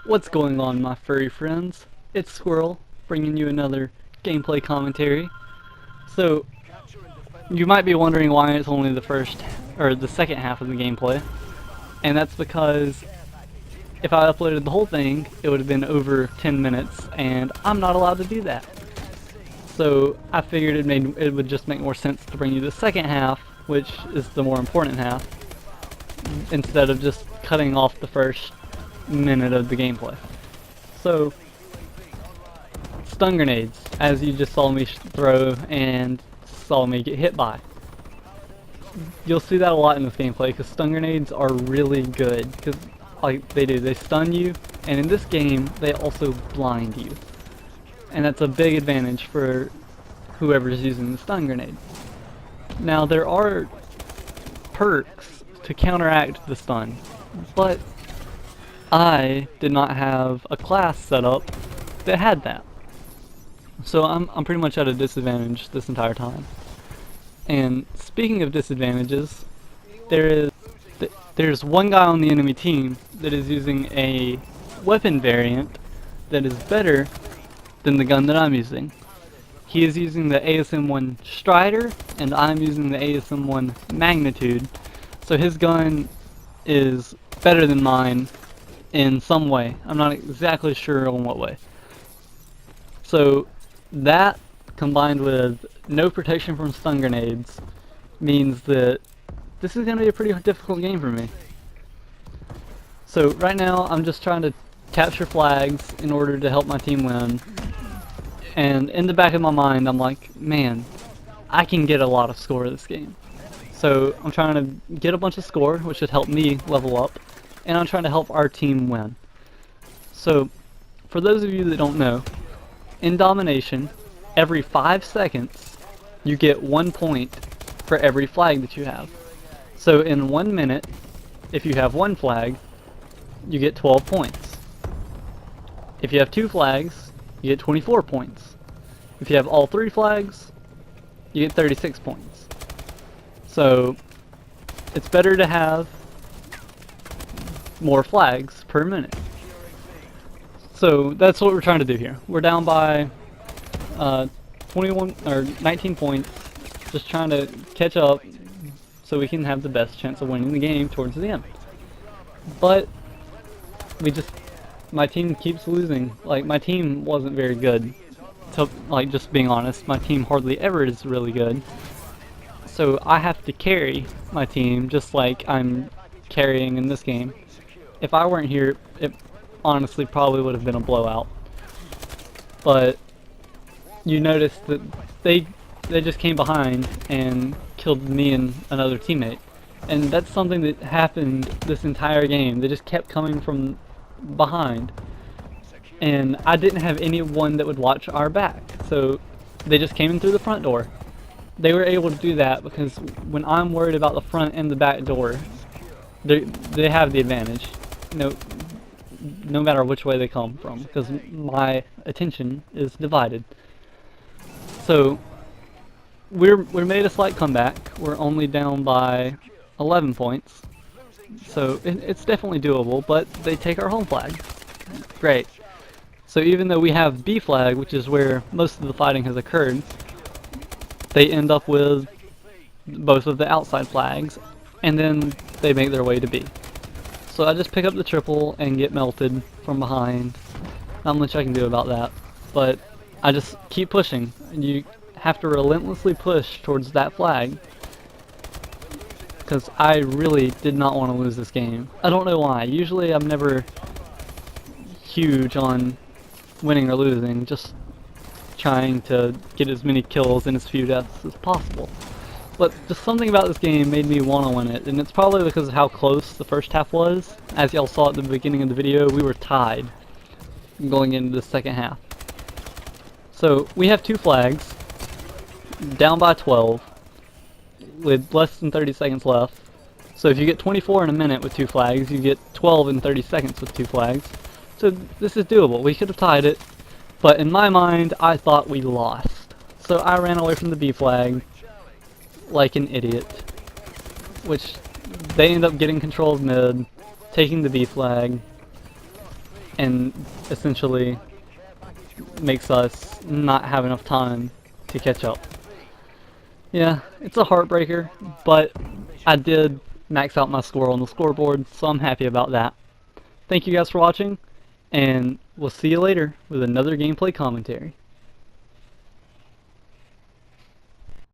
What's going on, my furry friends? It's Squirrel, bringing you another gameplay commentary. So, you might be wondering why it's only the second half of the gameplay. And that's because if I uploaded the whole thing, it would have been over 10 minutes, and I'm not allowed to do that. So, I figured it would just make more sense to bring you the second half, which is the more important half, instead of just cutting off the first minute of the gameplay. So, stun grenades, as you just saw me throw and saw me get hit by. You'll see that a lot in this gameplay because stun grenades are really good because they stun you, and in this game they also blind you, and that's a big advantage for whoever's using the stun grenade. Now there are perks to counteract the stun, but I did not have a class set up that had that. So I'm pretty much at a disadvantage this entire time. And speaking of disadvantages, there's one guy on the enemy team that is using a weapon variant that is better than the gun that I'm using. He is using the ASM-1 Strider, and I'm using the ASM-1 Magnitude. So his gun is better than mine in some way. I'm not exactly sure on what way. So that, combined with no protection from stun grenades, means that this is going to be a pretty difficult game for me. So right now I'm just trying to capture flags in order to help my team win. And in the back of my mind I'm like, man, I can get a lot of score this game. So I'm trying to get a bunch of score, which should help me level up, and I'm trying to help our team win. So, for those of you that don't know, in Domination, every 5 seconds, you get 1 point for every flag that you have. So in 1 minute, if you have 1 flag, you get 12 points. If you have 2 flags, you get 24 points. If you have all 3 flags, you get 36 points. So, it's better to have more flags per minute. So that's what we're trying to do here. We're down by 21 or 19 points, just trying to catch up so we can have the best chance of winning the game towards the end. But my team keeps losing. Like, my team wasn't very good. So, like, just being honest, my team hardly ever is really good. So I have to carry my team just like I'm carrying in this game. If I weren't here, it honestly probably would have been a blowout. But you notice that they just came behind and killed me and another teammate. And that's something that happened this entire game. They just kept coming from behind. And I didn't have anyone that would watch our back. So they just came in through the front door. They were able to do that because when I'm worried about the front and the back door, they have the advantage. No matter which way they come from, because my attention is divided. So we're made a slight comeback. We're only down by 11 points, so it's definitely doable. But they take our home flag. Great. So even though we have B flag, which is where most of the fighting has occurred, they end up with both of the outside flags, and then they make their way to B. So I just pick up the triple and get melted from behind. Not much I can do about that, but I just keep pushing. You have to relentlessly push towards that flag, because I really did not want to lose this game. I don't know why. Usually I'm never huge on winning or losing, just trying to get as many kills and as few deaths as possible. But just something about this game made me want to win it, and it's probably because of how close the first half was. As y'all saw at the beginning of the video, we were tied going into the second half. So we have 2 flags, down by 12, with less than 30 seconds left. So if you get 24 in a minute with 2 flags, you get 12 in 30 seconds with 2 flags. So this is doable. We could have tied it, but in my mind, I thought we lost. So I ran away from the B flag like an idiot, which they end up getting control of mid, taking the B flag, and essentially makes us not have enough time to catch up. Yeah, it's a heartbreaker, but I did max out my score on the scoreboard, so I'm happy about that. Thank you guys for watching, and we'll see you later with another gameplay commentary.